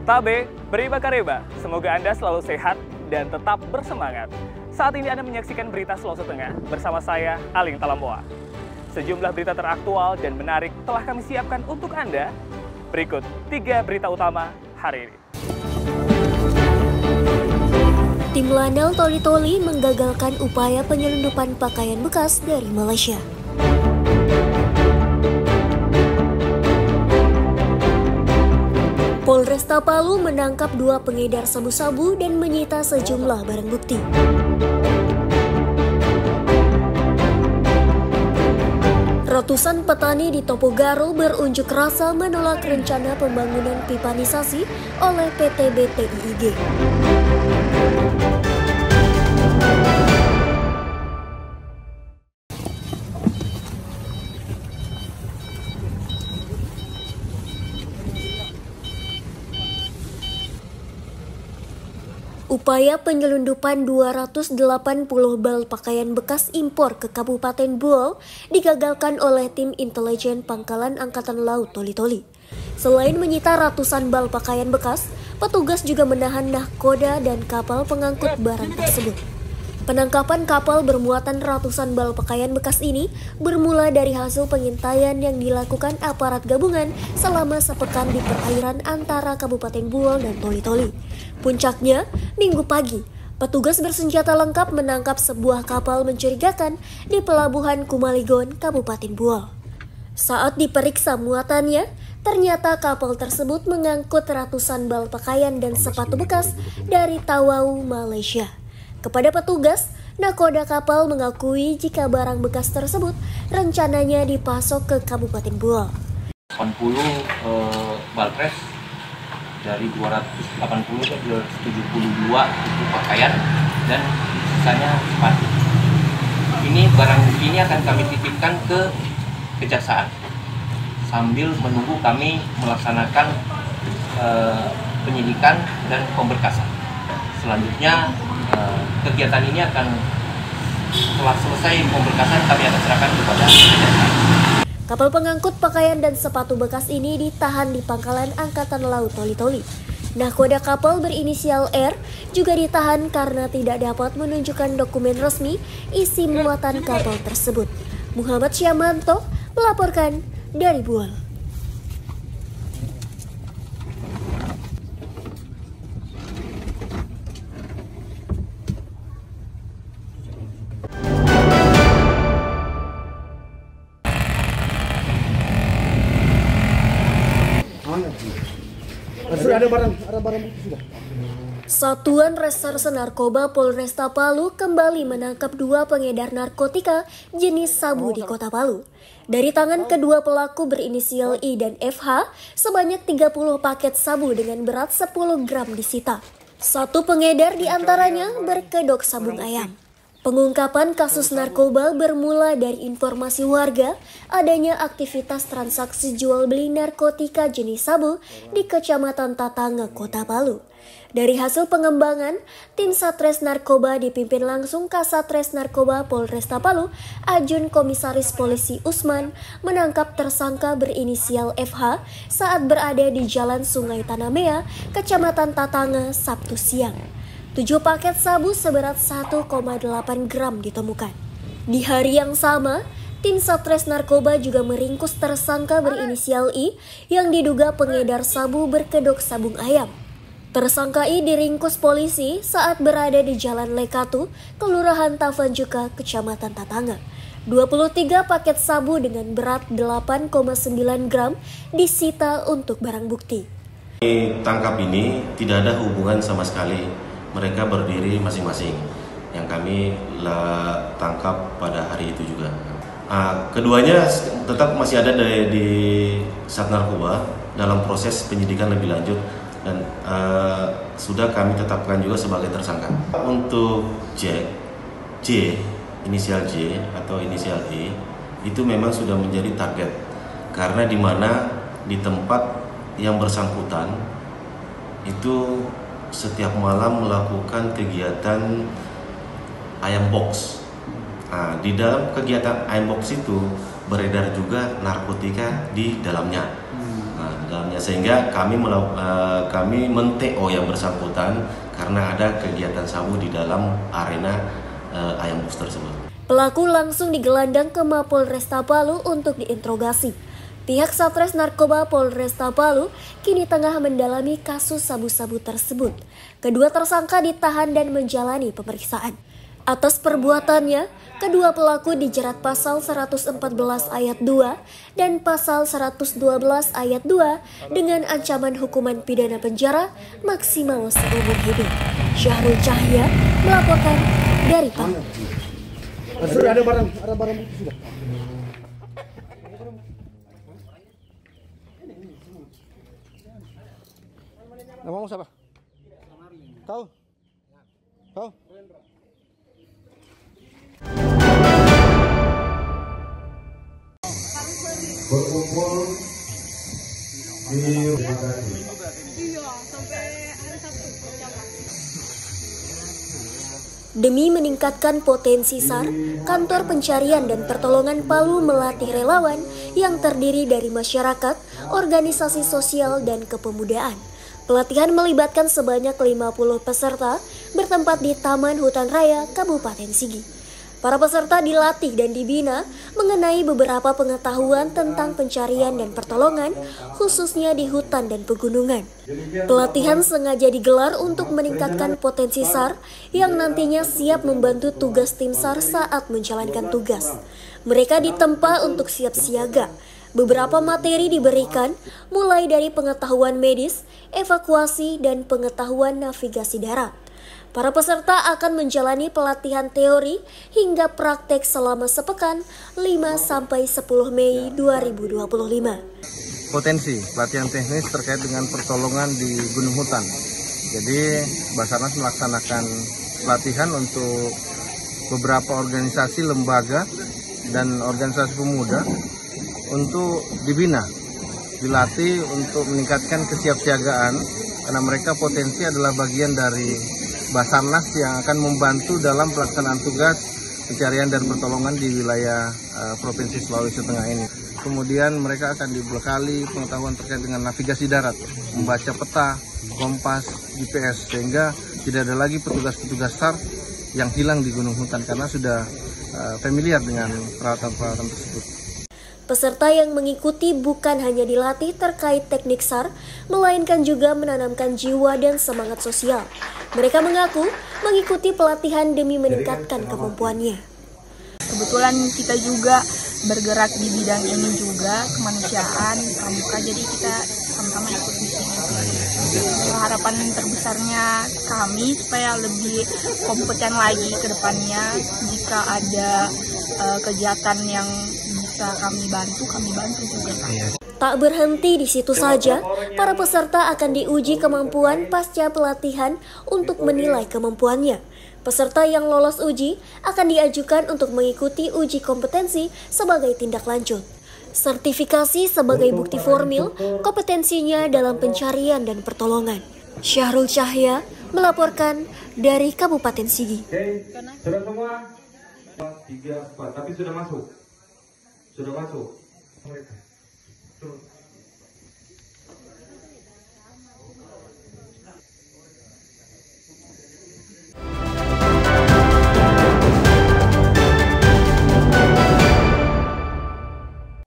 Tabe, beri bakareba. Semoga Anda selalu sehat dan tetap bersemangat. Saat ini Anda menyaksikan berita Sulawesi Tengah bersama saya, Aling Talamboa. Sejumlah berita teraktual dan menarik telah kami siapkan untuk Anda. Berikut 3 berita utama hari ini. Tim Lanal Toli-Toli menggagalkan upaya penyelundupan pakaian bekas dari Malaysia. Polresta Palu menangkap 2 pengedar sabu-sabu dan menyita sejumlah barang bukti. Ratusan petani di Topogaro berunjuk rasa menolak rencana pembangunan pipanisasi oleh PT BTIIG. Upaya penyelundupan 280 bal pakaian bekas impor ke Kabupaten Buol digagalkan oleh tim intelijen Pangkalan Angkatan Laut Toli-Toli. Selain menyita ratusan bal pakaian bekas, petugas juga menahan nahkoda dan kapal pengangkut barang tersebut. Penangkapan kapal bermuatan ratusan bal pakaian bekas ini bermula dari hasil pengintaian yang dilakukan aparat gabungan selama sepekan di perairan antara Kabupaten Buol dan Toli-Toli. Puncaknya, Minggu pagi, petugas bersenjata lengkap menangkap sebuah kapal mencurigakan di Pelabuhan Kumaligon, Kabupaten Buol. Saat diperiksa muatannya, ternyata kapal tersebut mengangkut ratusan bal pakaian dan sepatu bekas dari Tawau, Malaysia. Kepada petugas, nahkoda kapal mengakui jika barang bekas tersebut rencananya dipasok ke Kabupaten Buol. 80 balpres dari 280 ke 272 itu pakaian dan sisanya sepatu. Ini barang bukti ini akan kami titipkan ke kejaksaan sambil menunggu kami melaksanakan penyidikan dan pemberkasan. Selanjutnya kegiatan ini akan setelah selesai pemberkasan kami akan serahkan kepada kejaksaan. Kapal pengangkut pakaian dan sepatu bekas ini ditahan di Pangkalan Angkatan Laut Toli-Toli. Nahkoda kapal berinisial R juga ditahan karena tidak dapat menunjukkan dokumen resmi isi muatan kapal tersebut. Muhammad Syamanto melaporkan dari Buol. Ada barang bukti sudah. Satuan Reserse Narkoba Polresta Palu kembali menangkap 2 pengedar narkotika jenis sabu di Kota Palu. Dari tangan kedua pelaku berinisial I dan FH, sebanyak 30 paket sabu dengan berat 10 gram disita. 1 pengedar diantaranya berkedok sabung ayam. Pengungkapan kasus narkoba bermula dari informasi warga adanya aktivitas transaksi jual beli narkotika jenis sabu di Kecamatan Tatanga, Kota Palu. Dari hasil pengembangan, tim Satres Narkoba dipimpin langsung Kasatres Narkoba Polresta Palu, Ajun Komisaris Polisi Usman menangkap tersangka berinisial FH saat berada di Jalan Sungai Tanamea, Kecamatan Tatanga, Sabtu siang. 7 paket sabu seberat 1,8 gram ditemukan. Di hari yang sama, tim Satres Narkoba juga meringkus tersangka berinisial I yang diduga pengedar sabu berkedok sabung ayam. Tersangka I diringkus polisi saat berada di Jalan Lekatu, Kelurahan Tavanjuka, Kecamatan Tatanga. 23 paket sabu dengan berat 8,9 gram disita untuk barang bukti. Tangkap ini tidak ada hubungan sama sekali. Mereka berdiri masing-masing yang kami tangkap pada hari itu juga. Keduanya tetap masih ada di Sat Narkoba dalam proses penyidikan lebih lanjut dan sudah kami tetapkan juga sebagai tersangka. Untuk J, inisial J atau inisial E itu memang sudah menjadi target karena di mana di tempat yang bersangkutan itu setiap malam melakukan kegiatan ayam box. Nah, di dalam kegiatan ayam box itu beredar juga narkotika di dalamnya. Nah, dalamnya sehingga kami men-TO yang bersangkutan karena ada kegiatan sabu di dalam arena ayam box tersebut. Pelaku langsung digelandang ke Mapolresta Palu untuk diinterogasi. Pihak Satres Narkoba Polresta Palu kini tengah mendalami kasus sabu-sabu tersebut. Kedua tersangka ditahan dan menjalani pemeriksaan. Atas perbuatannya, kedua pelaku dijerat pasal 114 ayat 2 dan pasal 112 ayat 2 dengan ancaman hukuman pidana penjara maksimal seumur hidup. Syahrul Cahya melaporkan dari Palu. Sudah ada barang bukti sudah. Namamu siapa? Tahu? Tahu? Berkumpul di lokasi. Demi meningkatkan potensi SAR, Kantor Pencarian dan Pertolongan Palu melatih relawan yang terdiri dari masyarakat, organisasi sosial, dan kepemudaan. Pelatihan melibatkan sebanyak 50 peserta bertempat di Taman Hutan Raya Kabupaten Sigi. Para peserta dilatih dan dibina mengenai beberapa pengetahuan tentang pencarian dan pertolongan, khususnya di hutan dan pegunungan. Pelatihan sengaja digelar untuk meningkatkan potensi SAR yang nantinya siap membantu tugas tim SAR saat menjalankan tugas. Mereka ditempa untuk siap siaga. Beberapa materi diberikan, mulai dari pengetahuan medis, evakuasi, dan pengetahuan navigasi darat. Para peserta akan menjalani pelatihan teori hingga praktek selama sepekan 5-10 Mei 2025. Potensi pelatihan teknis terkait dengan pertolongan di gunung hutan. Jadi Basarnas melaksanakan pelatihan untuk beberapa organisasi, lembaga, dan organisasi pemuda untuk dibina, dilatih untuk meningkatkan kesiapsiagaan karena mereka potensi adalah bagian dari Basarnas yang akan membantu dalam pelaksanaan tugas pencarian dan pertolongan di wilayah Provinsi Sulawesi Tengah ini. Kemudian mereka akan dibekali pengetahuan terkait dengan navigasi darat, membaca peta, kompas, GPS, sehingga tidak ada lagi petugas-petugas SAR yang hilang di gunung hutan karena sudah familiar dengan peralatan-peralatan tersebut. Peserta yang mengikuti bukan hanya dilatih terkait teknik SAR, melainkan juga menanamkan jiwa dan semangat sosial. Mereka mengaku mengikuti pelatihan demi meningkatkan kemampuannya. Kebetulan kita juga bergerak di bidang ini juga, kemanusiaan, pramuka, jadi kita sama-sama ikut di sini. Harapan terbesarnya kami supaya lebih kompeten lagi ke depannya. Jika ada kegiatan yang bisa kami bantu juga. Tak berhenti di situ saja, para peserta akan diuji kemampuan pasca pelatihan untuk menilai kemampuannya. Peserta yang lolos uji akan diajukan untuk mengikuti uji kompetensi sebagai tindak lanjut. Sertifikasi sebagai bukti formil kompetensinya dalam pencarian dan pertolongan. Syahrul Cahya melaporkan dari Kabupaten Sigi. Sudah semua? 3, 4, tapi sudah masuk. Sudah masuk.